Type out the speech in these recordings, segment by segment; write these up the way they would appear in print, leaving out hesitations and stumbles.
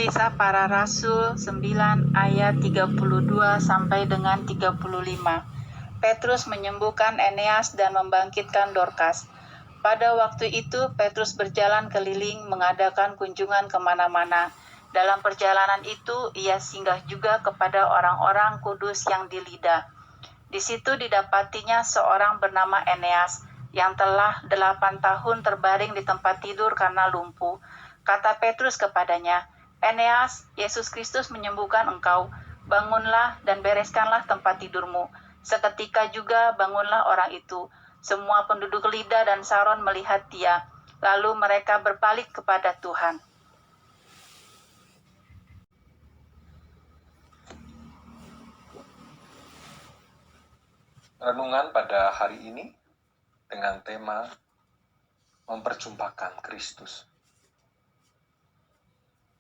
Kisah Para Rasul 9 ayat 32 sampai dengan 35. Petrus menyembuhkan Eneas dan membangkitkan Dorcas. Pada waktu itu Petrus berjalan keliling mengadakan kunjungan kemana-mana. Dalam perjalanan itu ia singgah juga kepada orang-orang kudus yang di Lida. Di situ didapatinya seorang bernama Eneas yang telah 8 tahun terbaring di tempat tidur karena lumpuh. Kata Petrus kepadanya, "Eneas, Yesus Kristus menyembuhkan engkau. Bangunlah dan bereskanlah tempat tidurmu." Seketika juga bangunlah orang itu. Semua penduduk Lida dan Saron melihat dia. Lalu mereka berbalik kepada Tuhan. Renungan pada hari ini dengan tema memperjumpakan Kristus.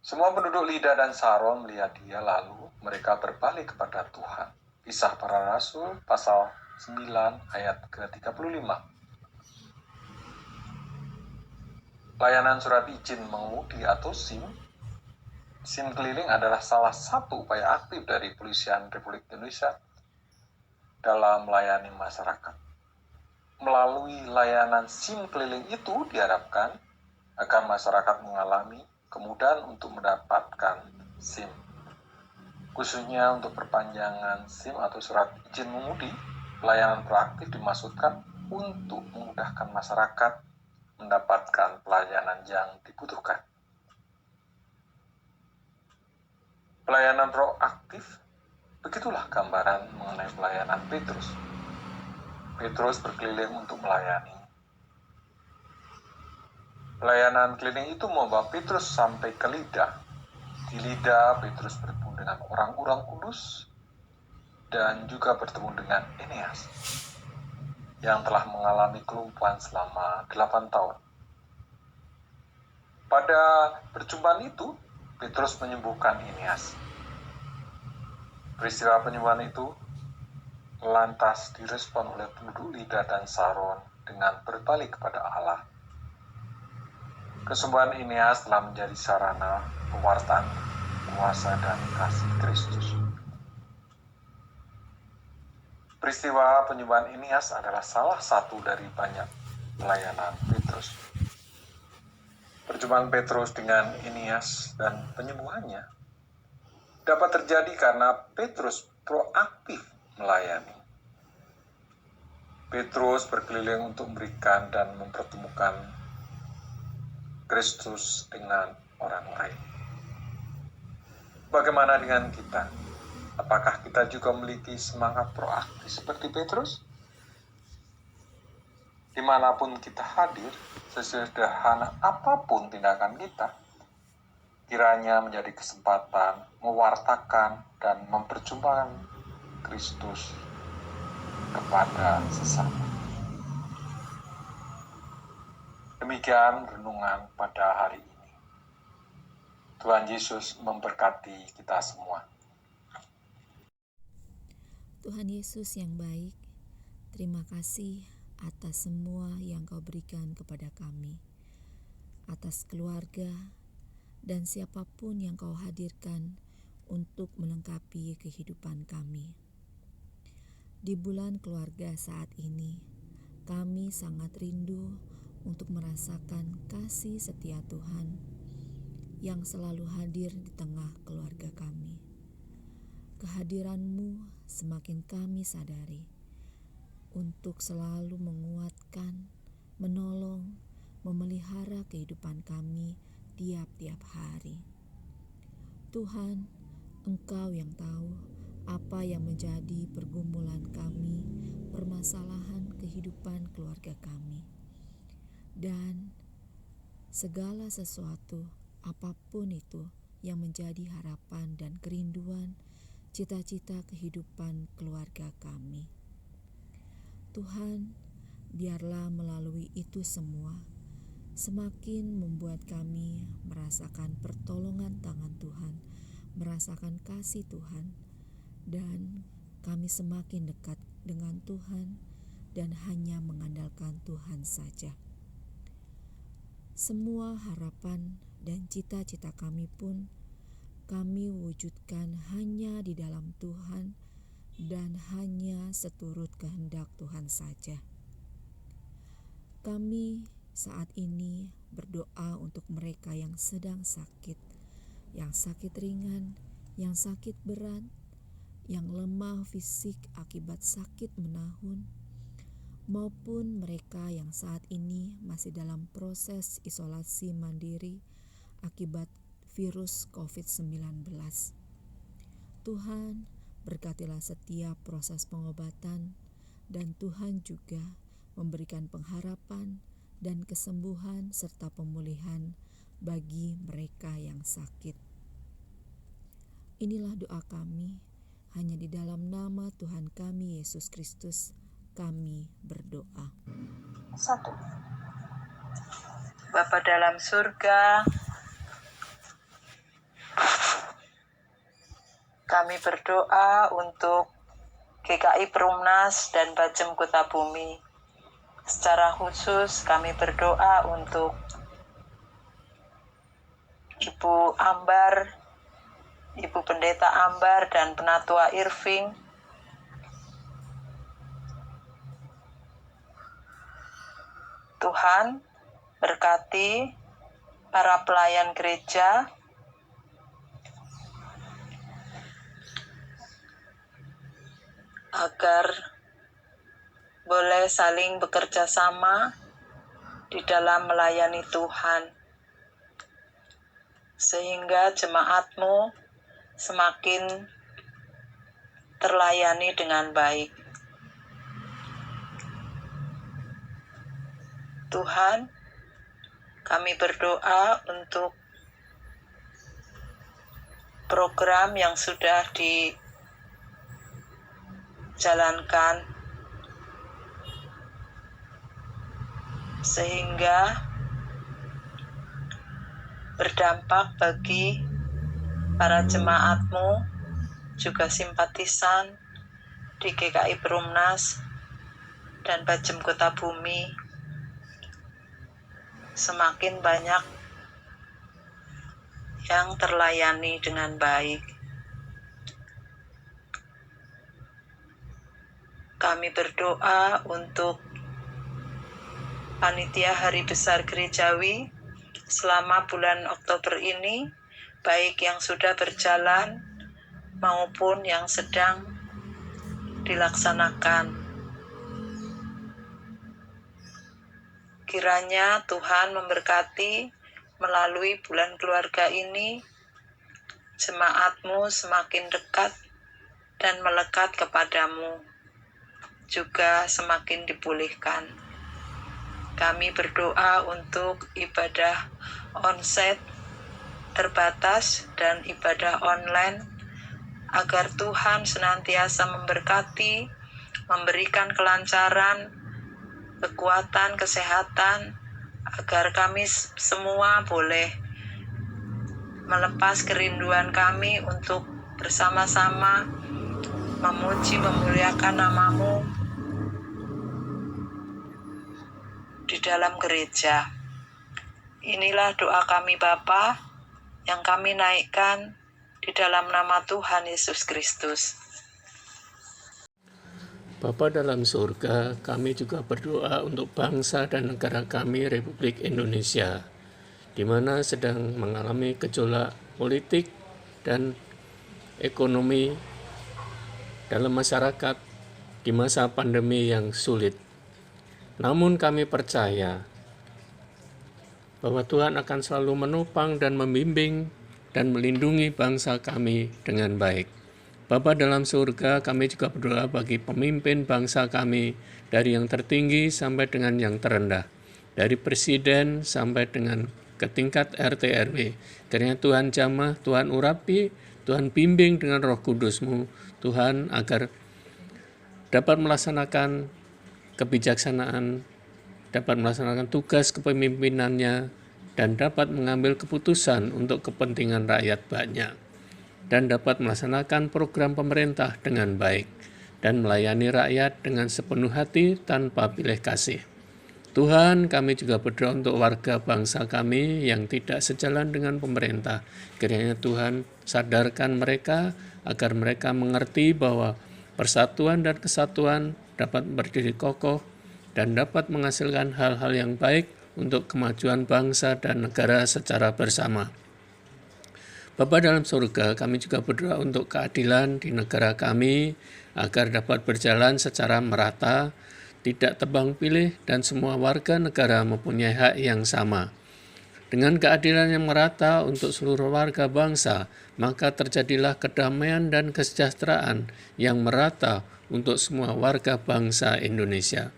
Semua penduduk Lida dan Saron melihat dia, lalu mereka berbalik kepada Tuhan. Kisah Para Rasul pasal 9 ayat ke-35. Layanan surat izin mengemudi atau SIM keliling adalah salah satu upaya aktif dari Kepolisian Republik Indonesia dalam melayani masyarakat. Melalui layanan SIM keliling itu diharapkan agar masyarakat mengalami kemudahan untuk mendapatkan SIM. Khususnya untuk perpanjangan SIM atau surat izin mengemudi, pelayanan proaktif dimaksudkan untuk memudahkan masyarakat mendapatkan pelayanan yang dibutuhkan. Pelayanan proaktif, begitulah gambaran mengenai pelayanan Petrus. Petrus berkeliling untuk melayani. Pelayanan keliling itu membawa Petrus sampai ke Lida. Di Lida, Petrus bertemu dengan orang-orang kudus dan juga bertemu dengan Eneas yang telah mengalami kelumpuhan selama 8 tahun. Pada perjumpaan itu, Petrus menyembuhkan Eneas. Peristiwa penyembuhan itu lantas direspon oleh penduduk Lida dan Saron dengan berbalik kepada Allah. Kesembuhan Eneas telah menjadi sarana pewartaan kuasa dan kasih Kristus. Peristiwa penyembuhan Eneas adalah salah satu dari banyak pelayanan Petrus. Perjumpaan Petrus dengan Eneas dan penyembuhannya dapat terjadi karena Petrus proaktif melayani. Petrus berkeliling untuk memberikan dan mempertemukan Kristus dengan orang lain. Bagaimana dengan kita? Apakah kita juga memiliki semangat proaktif seperti Petrus? Dimanapun kita hadir, sesederhana apapun tindakan kita, kiranya menjadi kesempatan mewartakan dan memperjumpakan Kristus kepada sesama. Demikian renungan pada hari ini. Tuhan Yesus memberkati kita semua. Tuhan Yesus yang baik, terima kasih atas semua yang Kau berikan kepada kami, atas keluarga dan siapapun yang Kau hadirkan untuk melengkapi kehidupan kami. Di bulan keluarga saat ini, kami sangat rindu untuk merasakan kasih setia Tuhan yang selalu hadir di tengah keluarga kami. Kehadiran-Mu semakin kami sadari untuk selalu menguatkan, menolong, memelihara kehidupan kami tiap-tiap hari. Tuhan, Engkau yang tahu apa yang menjadi pergumulan kami, permasalahan kehidupan keluarga kami. Dan segala sesuatu, apapun itu yang menjadi harapan dan kerinduan, cita-cita kehidupan keluarga kami. Tuhan, biarlah melalui itu semua semakin membuat kami merasakan pertolongan tangan Tuhan, merasakan kasih Tuhan, dan kami semakin dekat dengan Tuhan dan hanya mengandalkan Tuhan saja. Semua harapan dan cita-cita kami pun kami wujudkan hanya di dalam Tuhan dan hanya seturut kehendak Tuhan saja. Kami saat ini berdoa untuk mereka yang sedang sakit, yang sakit ringan, yang sakit berat, yang lemah fisik akibat sakit menahun, maupun mereka yang saat ini masih dalam proses isolasi mandiri akibat virus COVID-19. Tuhan, berkatilah setiap proses pengobatan, dan Tuhan juga memberikan pengharapan dan kesembuhan serta pemulihan bagi mereka yang sakit. Inilah doa kami, hanya di dalam nama Tuhan kami Yesus Kristus kami berdoa. 1. Bapa dalam surga, kami berdoa untuk GKI Perumnas dan Bacem Kota Bumi. Secara khusus kami berdoa untuk Ibu Ambar, Ibu Pendeta Ambar dan Penatua Irving. Tuhan berkati para pelayan gereja, agar boleh saling bekerja sama di dalam melayani Tuhan, sehingga jemaat-Mu semakin terlayani dengan baik. Tuhan, kami berdoa untuk program yang sudah dijalankan, sehingga berdampak bagi para jemaat-Mu, juga simpatisan di GKI Perumnas dan Bacem Kota Bumi. Semakin banyak yang terlayani dengan baik. Kami berdoa untuk Panitia Hari Besar Gerejawi selama bulan Oktober ini, baik yang sudah berjalan maupun yang sedang dilaksanakan. Kiranya Tuhan memberkati melalui bulan keluarga ini, jemaat-Mu semakin dekat dan melekat kepadamu, juga semakin dipulihkan. Kami berdoa untuk ibadah onsite terbatas dan ibadah online, agar Tuhan senantiasa memberkati, memberikan kelancaran, kekuatan, kesehatan, agar kami semua boleh melepas kerinduan kami untuk bersama-sama memuji, memuliakan nama-Mu di dalam gereja. Inilah doa kami Bapa, yang kami naikkan di dalam nama Tuhan Yesus Kristus. Bapa dalam surga, kami juga berdoa untuk bangsa dan negara kami, Republik Indonesia, di mana sedang mengalami gejolak politik dan ekonomi dalam masyarakat di masa pandemi yang sulit. Namun kami percaya bahwa Tuhan akan selalu menopang dan membimbing dan melindungi bangsa kami dengan baik. Bapa dalam surga, kami juga berdoa bagi pemimpin bangsa kami, dari yang tertinggi sampai dengan yang terendah, dari presiden sampai dengan ke tingkat RT RW. Kiranya Tuhan jamah, Tuhan urapi, Tuhan bimbing dengan Roh Kudus-Mu, Tuhan, agar dapat melaksanakan kebijaksanaan, dapat melaksanakan tugas kepemimpinannya, dan dapat mengambil keputusan untuk kepentingan rakyat banyak, dan dapat melaksanakan program pemerintah dengan baik, dan melayani rakyat dengan sepenuh hati tanpa pilih kasih. Tuhan, kami juga berdoa untuk warga bangsa kami yang tidak sejalan dengan pemerintah. Kiranya Tuhan sadarkan mereka agar mereka mengerti bahwa persatuan dan kesatuan dapat berdiri kokoh dan dapat menghasilkan hal-hal yang baik untuk kemajuan bangsa dan negara secara bersama. Bapa dalam surga, kami juga berdoa untuk keadilan di negara kami agar dapat berjalan secara merata, tidak tebang pilih, dan semua warga negara mempunyai hak yang sama. Dengan keadilan yang merata untuk seluruh warga bangsa, maka terjadilah kedamaian dan kesejahteraan yang merata untuk semua warga bangsa Indonesia.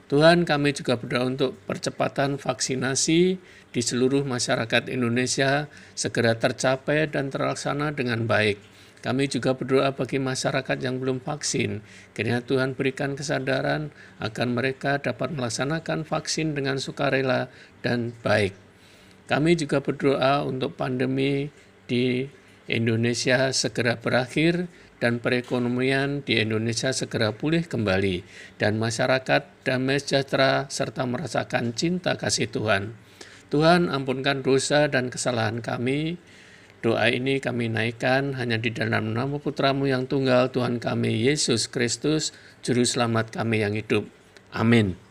Tuhan, kami juga berdoa untuk percepatan vaksinasi di seluruh masyarakat Indonesia segera tercapai dan terlaksana dengan baik. Kami juga berdoa bagi masyarakat yang belum vaksin, kiranya Tuhan berikan kesadaran agar mereka dapat melaksanakan vaksin dengan sukarela dan baik. Kami juga berdoa untuk pandemi di Indonesia segera berakhir dan perekonomian di Indonesia segera pulih kembali, dan masyarakat damai sejahtera serta merasakan cinta kasih Tuhan. Tuhan, ampunkan dosa dan kesalahan kami. Doa ini kami naikkan hanya di dalam nama Putra-Mu yang tunggal, Tuhan kami Yesus Kristus, Juru Selamat kami yang hidup. Amin.